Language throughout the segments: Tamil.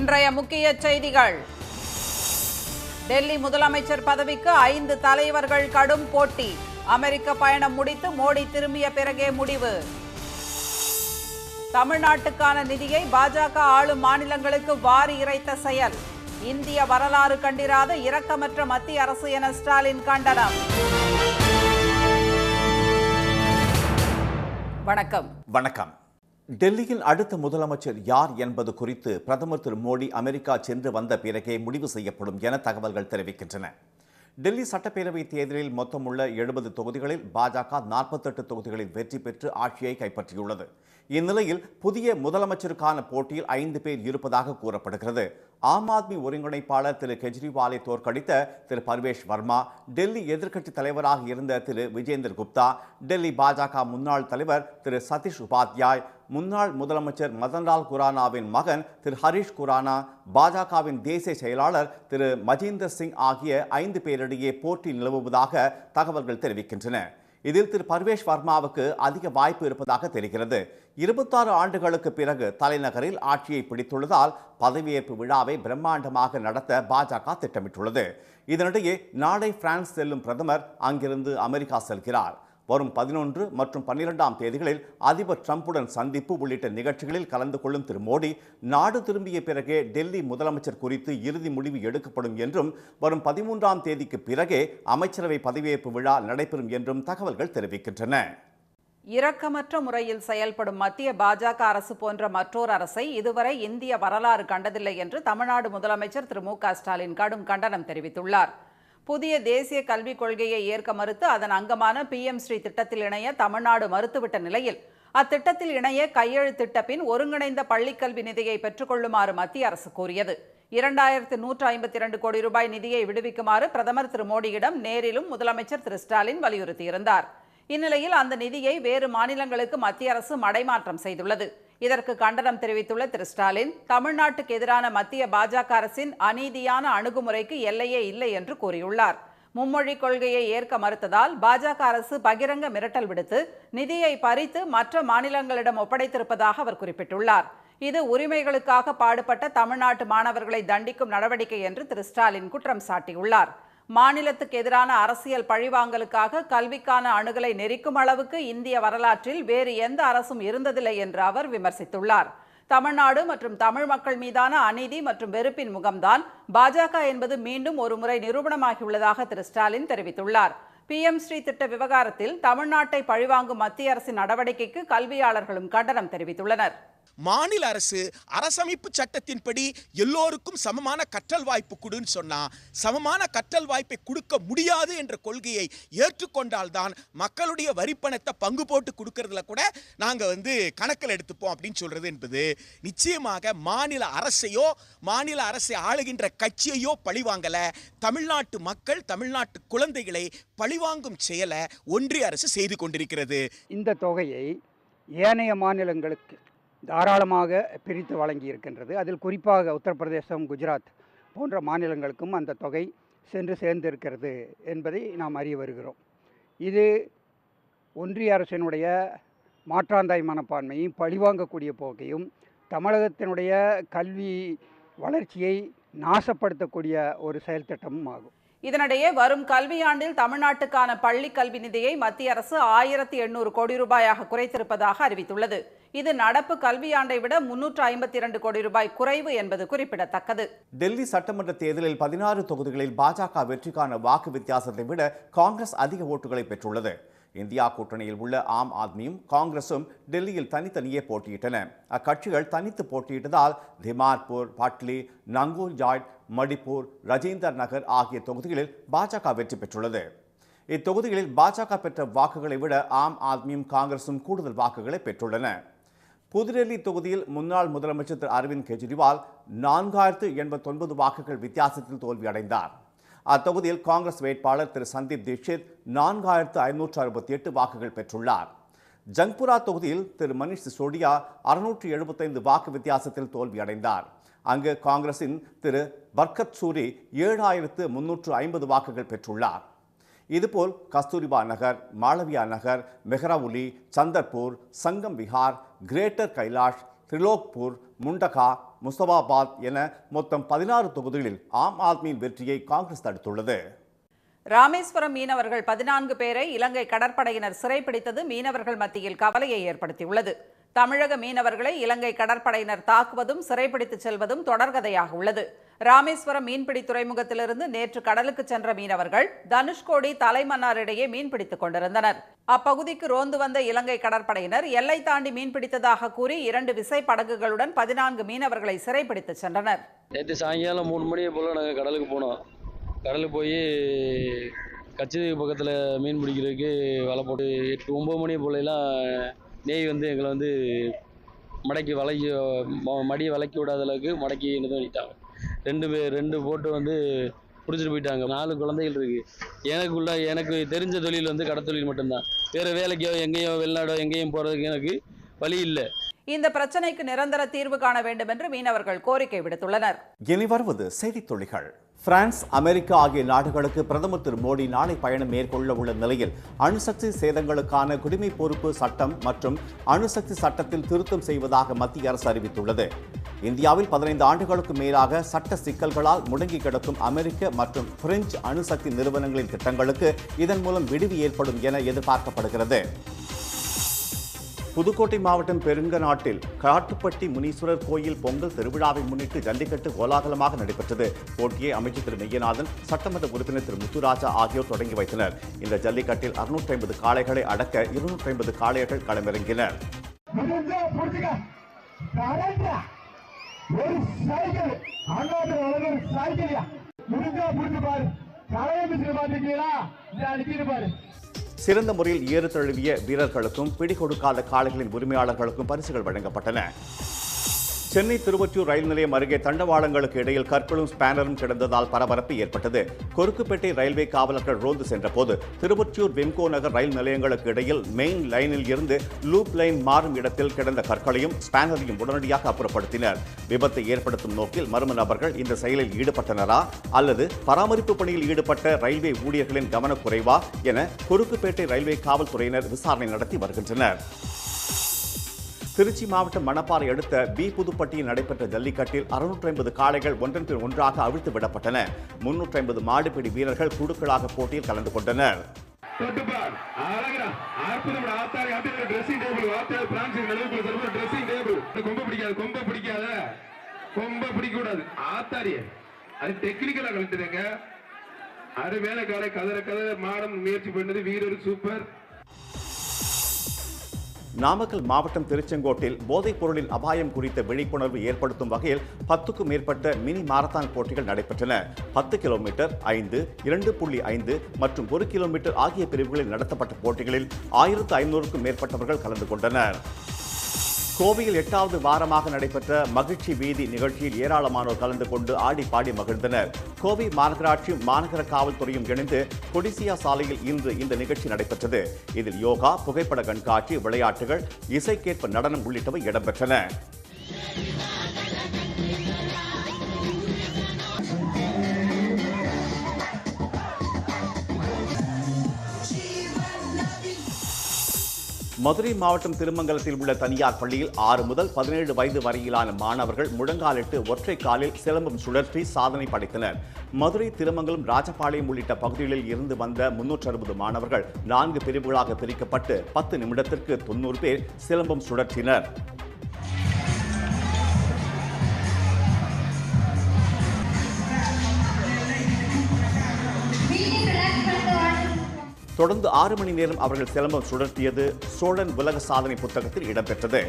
இன்றைய முக்கிய செய்திகள். டெல்லி முதலமைச்சர் பதவிக்கு 5 தலைவர்கள் கடும் போட்டி. அமெரிக்க பயணம் முடித்து மோடி திரும்பிய பிறகே முடிவு. தமிழ்நாட்டுக்கான நிதியை பாஜக ஆளும் மாநிலங்களுக்கு வாரி இறைத்த செயல். இந்திய வரலாறு கண்டிராத இரக்கமற்ற மத்திய அரசு என ஸ்டாலின் கண்டனம். வணக்கம். டெல்லியில் அடுத்த முதலமைச்சர் யார் என்பது குறித்து பிரதமர் திரு மோடி அமெரிக்கா சென்று வந்த பிறகே முடிவு செய்யப்படும் என தகவல்கள் தெரிவிக்கின்றன. டெல்லி சட்டப்பேரவை தேர்தலில் மொத்தமுள்ள 70 தொகுதிகளில் பாஜக 48 தொகுதிகளில் வெற்றி பெற்று ஆட்சியை கைப்பற்றியுள்ளது. இந்நிலையில் புதிய முதலமைச்சருக்கான போட்டியில் 5 பேர் இருப்பதாக கூறப்படுகிறது. ஆம் ஆத்மி ஒருங்கிணைப்பாளர் திரு கெஜ்ரிவாலை தோற்கடித்த திரு பர்வேஷ் வர்மா, டெல்லி எதிர்க்கட்சி தலைவராக இருந்த திரு விஜேந்தர் குப்தா, டெல்லி பாஜக முன்னாள் தலைவர் திரு சதீஷ் உபாத்யாய், முன்னாள் முதலமைச்சர் மதன்லால் குரானாவின் மகன் திரு ஹரீஷ் குரானா, பாஜகவின் தேசிய செயலாளர் திரு மஜீந்தர் சிங் ஆகிய 5 பேரிடையே போட்டி நிலவுவதாக தகவல்கள் தெரிவிக்கின்றன. இதில் திரு பர்வேஷ் வர்மாவுக்கு அதிக வாய்ப்பு இருப்பதாக தெரிகிறது. 26 ஆண்டுகளுக்கு பிறகு தலைநகரில் ஆட்சியை பிடித்துள்ளதால் பதவியேற்பு விழாவை பிரம்மாண்டமாக நடத்த பாஜக திட்டமிட்டுள்ளது. இதனிடையே நாளை பிரான்ஸ் செல்லும் பிரதமர் அங்கிருந்து அமெரிக்கா செல்கிறார். வரும் 11 மற்றும் 12ஆம் தேதிகளில் அதிபர் டிரம்புடன் சந்திப்பு உள்ளிட்ட நிகழ்ச்சிகளில் கலந்து கொள்ளும் திரு மோடி நாடு திரும்பிய பிறகே டெல்லி முதலமைச்சர் குறித்து இறுதி முடிவு எடுக்கப்படும் என்றும், வரும் 13ஆம் தேதிக்கு பிறகே அமைச்சரவை பதவியேற்பு விழா நடைபெறும் என்றும் தகவல்கள் தெரிவிக்கின்றன. இரக்கமற்ற முறையில் செயல்படும் மத்திய பாஜக அரசு போன்ற மற்றொரு அரசை இதுவரை இந்திய வரலாறு கண்டதில்லை என்று தமிழ்நாடு முதலமைச்சர் திரு மு.க. ஸ்டாலின் கடும் கண்டனம் தெரிவித்துள்ளார். புதிய தேசிய கல்விக் கொள்கையை ஏற்க மறுத்து அதன் அங்கமான PM ஸ்ரீ திட்டத்தில் இணைய தமிழ்நாடு மறுத்துவிட்ட நிலையில் அத்திட்டத்தில் இணைய கையெழுத்திட்ட பின் ஒருங்கிணைந்த பள்ளிக்கல்வி நிதியை பெற்றுக்கொள்ளுமாறு மத்திய அரசு கோரியது. 2152 கோடி ரூபாய் நிதியை விடுவிக்குமாறு பிரதமர் திரு மோடியிடம் நேரிலும் முதலமைச்சர் திரு ஸ்டாலின் வலியுறுத்தியிருந்தார். இந்நிலையில் அந்த நிதியை வேறு மாநிலங்களுக்கு மத்திய அரசு மடைமாற்றம் செய்துள்ளது. இதற்கு கண்டனம் தெரிவித்துள்ள திரு ஸ்டாலின், தமிழ்நாட்டுக்கு எதிரான மத்திய பாஜக அரசின் அநீதியான அணுகுமுறைக்கு எல்லையே இல்லை என்று கூறியுள்ளார். மும்மொழி கொள்கையை ஏற்க மறுத்ததால் பாஜக அரசு பகிரங்க மிரட்டல் விடுத்து நிதியை பறித்து மற்ற மாநிலங்களிடம் ஒப்படைத்திருப்பதாக அவர் குறிப்பிட்டுள்ளார். இது உரிமைகளுக்காக பாடுபட்ட தமிழ்நாட்டு மாணவர்களை தண்டிக்கும் நடவடிக்கை என்று திரு ஸ்டாலின் குற்றம் சாட்டியுள்ளார். மாநிலத்துக்கு எதிரான அரசியல் பழிவாங்கலுக்காக கல்விக்கான அணுகலை நெரிக்கும் அளவுக்கு இந்திய வரலாற்றில் வேறு எந்த அரசும் இருந்ததில்லை என்று அவர் விமர்சித்துள்ளார். தமிழ்நாடு மற்றும் தமிழ் மக்கள் மீதான அநீதி மற்றும் வெறுப்பின் முகம்தான் பாஜக என்பது மீண்டும் ஒரு முறை நிரூபணமாகியுள்ளதாக திரு ஸ்டாலின் தெரிவித்துள்ளார். PM ஸ்ரீ திட்ட விவகாரத்தில் தமிழ்நாட்டை பழிவாங்கும் மத்திய அரசின் நடவடிக்கைக்கு கல்வியாளர்களும் கண்டனம் தெரிவித்துள்ளனர். மாநில அரசு அரசமைப்பு சட்டத்தின்படி எல்லோருக்கும் சமமான கற்றல் வாய்ப்பு கொடுன்னு சொன்னா, சமமான கற்றல் வாய்ப்பை கொடுக்க முடியாது என்ற கொள்கையை ஏற்றுக்கொண்டால்தான் மக்களுடைய வரிப்பணத்தை பங்கு போட்டு கொடுக்கறதுல கூட நாங்கள் கணக்கில் எடுத்துப்போம் அப்படின்னு சொல்றது என்பது நிச்சயமாக மாநில அரசையோ மாநில அரசை ஆளுகின்ற கட்சியையோ பழிவாங்கல, தமிழ்நாட்டு மக்கள் தமிழ்நாட்டு குழந்தைகளை பழிவாங்கும் செயலை ஒன்றிய அரசு செய்து கொண்டிருக்கிறது. இந்த தொகையை ஏனைய மாநிலங்களுக்கு தாராளமாக பிரித்து வழங்கி இருக்கின்றது. அதில் குறிப்பாக உத்தரப்பிரதேசம், குஜராத் போன்ற மாநிலங்களுக்கும் அந்த தொகை சென்று சேர்ந்திருக்கிறது என்பதை நாம் அறிய வருகிறோம். இது ஒன்றிய அரசினுடைய மாற்றாந்தாய் மனப்பான்மையும் பழிவாங்கக்கூடிய போக்கையும் தமிழகத்தினுடைய கல்வி வளர்ச்சியை நாசப்படுத்தக்கூடிய ஒரு செயல் திட்டமும் ஆகும். இதனிடையே வரும் கல்வியாண்டில் தமிழ்நாட்டுக்கான பள்ளி கல்வி நிதியை மத்திய அரசு 1800 கோடி ரூபாயாக குறைத்திருப்பதாக அறிவித்துள்ளது. இது நடப்பு கல்வியாண்டை விட 352 கோடி ரூபாய் குறைவு என்பது குறிப்பிடத்தக்கது. டெல்லி சட்டமன்ற தேர்தலில் 16 தொகுதிகளில் பாஜக வெற்றிக்கான வாக்கு வித்தியாசத்தை விட காங்கிரஸ் அதிக ஓட்டுகளை பெற்றுள்ளது. இந்தியா கூட்டணியில் உள்ள ஆம் ஆத்மியும் காங்கிரசும் டெல்லியில் தனித்தனியே போட்டியிட்டன. அக்கட்சிகள் தனித்து போட்டியிட்டதால் திமார்பூர், பட்லி, நங்கூர்ஜாட், மணிப்பூர், ரஜீந்தர் நகர் ஆகிய தொகுதிகளில் பாஜக வெற்றி பெற்றுள்ளது. இத்தொகுதிகளில் பாஜக பெற்ற வாக்குகளை விட ஆம் ஆத்மியும் காங்கிரசும் கூடுதல் வாக்குகளை பெற்றுள்ளன. புதுடெல்லி தொகுதியில் முன்னாள் முதலமைச்சர் திரு அரவிந்த் கெஜ்ரிவால் 4089 வாக்குகள் வித்தியாசத்தில் தோல்வியடைந்தார். அத்தொகுதியில் காங்கிரஸ் வேட்பாளர் திரு சந்தீப் தீட்சித் 4568 வாக்குகள் பெற்றுள்ளார். ஜங்புரா தொகுதியில் திரு மனிஷ் சிசோடியா 675 வாக்கு வித்தியாசத்தில் தோல்வியடைந்தார். அங்கு காங்கிரசின் திரு பர்கத் சூரி 7350 வாக்குகள் பெற்றுள்ளார். இதுபோல் கஸ்தூரிபா நகர், மாளவியா நகர், மெஹ்ரவுலி, சந்தர்பூர், சங்கம் விஹார், கிரேட்டர் கைலாஷ், திரிலோக்பூர், முண்டகா, முஸ்தபாபாத் என மொத்தம் 16 தொகுதிகளில் ஆம் ஆத்மியின் வெற்றியை காங்கிரஸ் தடுத்துள்ளது. ராமேஸ்வரம் மீனவர்கள் 14 பேரை இலங்கை கடற்படையினர் சிறைப்பிடித்தது மீனவர்கள் மத்தியில் கவலையை ஏற்படுத்தியுள்ளது. தமிழக மீனவர்களை இலங்கை கடற்படையினர் தாக்குவதும் சிறைப்பிடித்து செல்வதும் தொடர்கதையாக உள்ளது. ராமேஸ்வரம் மீன்பிடி துறைமுகத்திலிருந்து நேற்று கடலுக்கு சென்ற மீனவர்கள் தனுஷ்கோடி, தலைமன்னார் இடையே மீன்பிடித்துக் கொண்டிருந்தனர். அப்பகுதிக்கு ரோந்து வந்த இலங்கை கடற்படையினர் எல்லை தாண்டி மீன்பிடித்ததாக கூறி 2 விசை படகுகளுடன் 14 மீனவர்களை சிறைப்பிடித்து சென்றனர். நேற்று சாயங்காலம் 3 மணியை போல் நாங்கள் கடலுக்கு போனோம். கடலுக்கு போய் கச்சதீவு பக்கத்தில் மீன் பிடிக்கிறதுக்கு வலை போட்டு 8-9 மணி போலெல்லாம் நெய் எங்களை மடக்கி மடியை விளக்கி விடாத அளவுக்கு மடக்கி பண்ணிட்டாங்க. 2 போட்டு பிடிச்சிட்டு போயிட்டாங்க. 4 குழந்தைகள் இருக்குது. எனக்கு தெரிஞ்ச தொழில் கடத்தொழில் மட்டும்தான். வேறு வேலைக்கோ எங்கேயோ வெளிநாடோ எங்கேயும் போகிறதுக்கு எனக்கு வழி இல்லை. இந்த பிரச்சனைக்கு நிரந்தர தீர்வு காண வேண்டும் என்று மீனவர்கள் கோரிக்கை விடுத்துள்ளனர். இனி வருவது செய்தித் துளிகள். பிரான்ஸ், அமெரிக்கா ஆகிய நாடுகளுக்கு பிரதமர் திரு மோடி நாளை பயணம் மேற்கொள்ள உள்ள நிலையில் அணுசக்தி சேதங்களுக்கான குடிமை பொறுப்பு சட்டம் மற்றும் அணுசக்தி சட்டத்தில் திருத்தம் செய்வதாக மத்திய அரசு அறிவித்துள்ளது. இந்தியாவில் 15 ஆண்டுகளுக்கு மேலாக சட்ட சிக்கல்களால் முடங்கி கிடக்கும் அமெரிக்க மற்றும் பிரெஞ்சு அணுசக்தி நிறுவனங்களின் திட்டங்களுக்கு இதன் மூலம் விடுவி ஏற்படும் என எதிர்பார்க்கப்படுகிறது. புதுக்கோட்டை மாவட்டம் பெருங்கநாட்டில் காட்டுப்பட்டி முனீஸ்வரர் கோயில் பொங்கல் திருவிழாவை முன்னிட்டு ஜல்லிக்கட்டு கோலாகலமாக நடைபெற்றது. போட்டியை அமைச்சர் திரு மெய்யநாதன், சட்டமன்ற உறுப்பினர் திரு முத்துராஜா ஆகியோர் தொடங்கி வைத்தனர். இந்த ஜல்லிக்கட்டில் 650 காளைகளை அடக்க 250 காளையர்கள் களமிறங்கினர். சிறந்த முறையில் ஏறு தழுவிய வீரர்களுக்கும் பிடி கொடுக்காத காளைகளின் உரிமையாளர்களுக்கும் பரிசுகள் வழங்கப்பட்டன. சென்னை திருவொற்றியூர் ரயில் நிலையம் அருகே தண்டவாளங்களுக்கு இடையில் கற்களும் ஸ்பேனரும் கிடந்ததால் பரபரப்பு ஏற்பட்டது. கொருக்குப்பேட்டை ரயில்வே காவலர்கள் ரோந்து சென்றபோது திருவொற்றியூர் வெம்கோ நகர் ரயில் நிலையங்களுக்கு இடையில் மெயின் லைனில் இருந்து லூப் லைன் மாறும் இடத்தில் கிடந்த கற்களையும் ஸ்பேனரையும் உடனடியாக அப்புறப்படுத்தினர். விபத்தை ஏற்படுத்தும் நோக்கில் மர்ம நபர்கள் இந்த செயலில் ஈடுபட்டனரா அல்லது பராமரிப்பு பணியில் ஈடுபட்ட ரயில்வே ஊழியர்களின் கவனக்குறைவா என கொருக்குப்பேட்டை ரயில்வே காவல்துறையினர் விசாரணை நடத்தி வருகின்றனர். திருச்சி மாவட்டம் மணப்பாறை அடுத்த பி புதுப்பட்டியில் நடைபெற்ற ஜல்லிக்கட்டில் 650 காளைகள் ஒன்றன் பின் ஒன்றாக அவிழ்த்து விடப்பட்டன. 350 மாடுபிடி வீரர்கள் குழுக்களாக போட்டியில் கலந்து கொண்டனர். நாமக்கல் மாவட்டம் திருச்செங்கோட்டில் போதைப் பொருளின் அபாயம் குறித்த விழிப்புணர்வு ஏற்படுத்தும் வகையில் 10க்கும் மேற்பட்ட மினி மாரத்தான் போட்டிகள் நடைபெற்றன. 10 கிலோமீட்டர், 5, 2.5 மற்றும் 1 கிலோமீட்டர் ஆகிய பிரிவுகளில் நடத்தப்பட்ட போட்டிகளில் 1500க்கும் மேற்பட்டவர்கள் கலந்து கொண்டனர். கோவையில் 8வது வாரமாக நடைபெற்ற மகிழ்ச்சி வீதி நிகழ்ச்சியில் ஏராளமானோர் கலந்து கொண்டு ஆடி பாடி மகிழ்ந்தனர். கோவை மாநகராட்சியும் மாநகர காவல்துறையும் இணைந்து கொடிசியா சாலையில் இன்று இந்த நிகழ்ச்சி நடைபெற்றது. இதில் யோகா, புகைப்பட கண்காட்சி, விளையாட்டுகள், இசைக்கேற்ப நடனம் உள்ளிட்டவை இடம்பெற்றன. மதுரை மாவட்டம் திருமங்கலத்தில் உள்ள தனியார் பள்ளியில் 6 முதல் 17 வயது வரையிலான மாணவர்கள் முழங்காலிட்டு ஒற்றை காலில் சிலம்பம் சுழற்றி சாதனை படைத்தனர். மதுரை, திருமங்கலம், ராஜபாளையம் உள்ளிட்ட பகுதிகளில் இருந்து வந்த 360 மாணவர்கள் 4 பிரிவுகளாக பிரிக்கப்பட்டு 10 நிமிடத்திற்கு 90 பேர் சிலம்பம் சுழற்றினர். தொடர்ந்து 6 மணி நேரம் அவர்கள் சிலம்பம் சுழற்றியது சோழன் உலக சாதனை புத்தகத்தில் இடம்பெற்றது.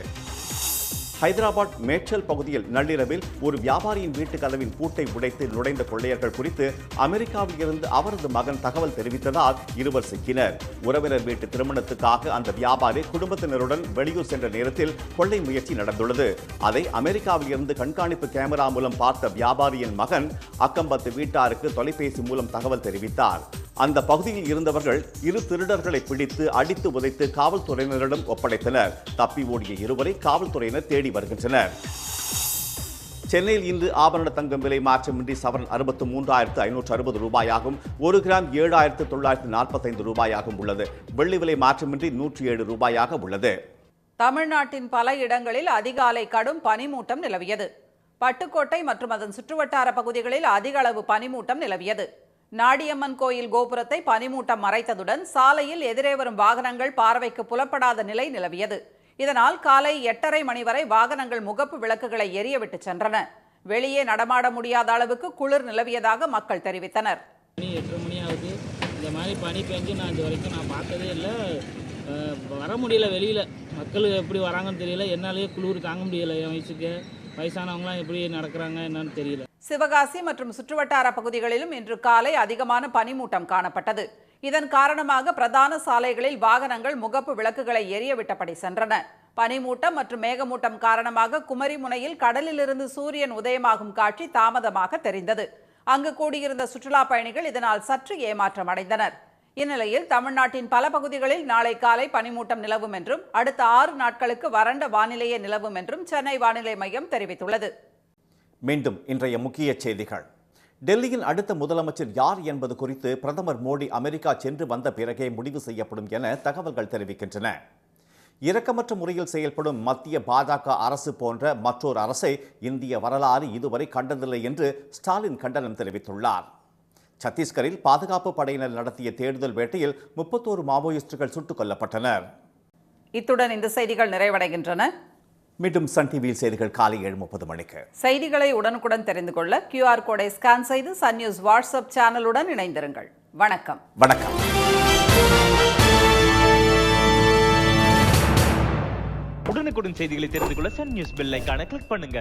ஹைதராபாத் மேச்சல் பகுதியில் நள்ளிரவில் ஒரு வியாபாரியின் வீட்டு கதவின் பூட்டை உடைத்து நுழைந்த கொள்ளையர்கள் குறித்து அமெரிக்காவில் இருந்து அவரது மகன் தகவல் தெரிவித்ததால் இருவர் சிக்கினர். உறவினர் வீட்டு திருமணத்துக்காக அந்த வியாபாரி குடும்பத்தினருடன் வெளியூர் சென்ற நேரத்தில் கொள்ளை முயற்சி நடந்துள்ளது. அதை அமெரிக்காவில் இருந்து கண்காணிப்பு கேமரா மூலம் பார்த்த வியாபாரியின் மகன் அக்கம்பத்து வீட்டாருக்கு தொலைபேசி மூலம் தகவல் தெரிவித்தார். அந்த பகுதியில் இருந்தவர்கள் 2 திருடர்களை பிடித்து அடித்து உதைத்து காவல்துறையினரிடம் ஒப்படைத்தனர். தப்பி ஓடிய இருவரை காவல்துறையினர் தேடி வருகின்றனர். சென்னையில் இன்று ஆபரண தங்கம் விலை மாற்றமின்றி சவரன் 63,560 ரூபாயாகும். 1 கிராம் 7,945 ரூபாயாகவும் உள்ளது. வெள்ளி விலை மாற்றமின்றி 107 ரூபாயாக உள்ளது. தமிழ்நாட்டின் பல இடங்களில் அதிகாலை கடும் பனிமூட்டம் நிலவியது. பட்டுக்கோட்டை மற்றும் அதன் சுற்றுவட்டார பகுதிகளில் அதிக அளவு பனிமூட்டம் நிலவியது. நாடியம்மன் கோயில் கோபுரத்தை பனிமூட்டம் மறைத்ததுடன் சாலையில் எதிரே வரும் வாகனங்கள் பார்வைக்கு புலப்படாத நிலை நிலவியது. இதனால் காலை 8:30 மணி வரை வாகனங்கள் முகப்பு விளக்குகளை எரியவிட்டு சென்றன. வெளியே நடமாட முடியாத அளவுக்கு குளிர் நிலவியதாக மக்கள் தெரிவித்தனர். 8:30 மணி ஆகுது. இந்த மாதிரி பனி பெஞ்சு நான் இது வரைக்கும் நான் பார்த்ததே இல்லை. வர முடியல வெளியில். மக்கள் எப்படி வராங்கன்னு தெரியல. என்னாலேயே குளிர் தாங்க முடியலை. என் வயசுக்கு வயசானவங்களாம் எப்படி நடக்கிறாங்க என்னன்னு தெரியல. சிவகாசி மற்றும் சுற்றுவட்டார பகுதிகளிலும் இன்று காலை அதிகமான பனிமூட்டம் காணப்பட்டது. இதன் காரணமாக பிரதான சாலைகளில் வாகனங்கள் முகப்பு விளக்குகளை எரியவிட்டபடி சென்றன. பனிமூட்டம் மற்றும் மேகமூட்டம் காரணமாக குமரிமுனையில் கடலிலிருந்து சூரியன் உதயமாகும் காட்சி தாமதமாக தெரிந்தது. அங்கு கூடியிருந்த சுற்றுலா பயணிகள் இதனால் சற்று ஏமாற்றம் அடைந்தனர். இந்நிலையில் தமிழ்நாட்டின் பல பகுதிகளில் நாளை காலை பனிமூட்டம் நிலவும் என்றும் அடுத்த 6 நாட்களுக்கு வறண்ட வானிலையே நிலவும் என்றும் சென்னை வானிலை மையம் தெரிவித்துள்ளது. மீண்டும் இன்றைய முக்கிய செய்திகள். டெல்லியின் அடுத்த முதலமைச்சர் யார் என்பது குறித்து பிரதமர் மோடி அமெரிக்கா சென்று வந்த பிறகே முடிவு செய்யப்படும் என தகவல்கள் தெரிவிக்கின்றன. இரக்கமற்ற முறையில் செயல்படும் மத்திய பாஜக அரசு போன்ற மற்றொரு அரசை இந்திய வரலாறு இதுவரை கண்டதில்லை என்று ஸ்டாலின் கண்டனம் தெரிவித்துள்ளார். சத்தீஸ்கரில் பாதுகாப்பு படையினர் நடத்திய தேடுதல் வேட்டையில் 31 மாவோயிஸ்டுகள் சுட்டுக் கொல்லப்பட்டனர். இத்துடன் இந்த செய்திகள் நிறைவடைகின்றன. மீண்டும் சன் டிவியில் செய்திகள் காலை 7:30 மணிக்கு. செய்திகளை உடனுக்குடன் தெரிந்து கொள்ள QR கோடை ஸ்கேன் செய்து சன் நியூஸ் வாட்ஸ்அப் சேனலுடன் இணைந்திருங்கள். வணக்கம். வணக்கம். உடனுக்குடன் செய்திகளை தெரிந்து கொள்ள சன் நியூஸ் பெல் ஐகானை கிளிக் பண்ணுங்க.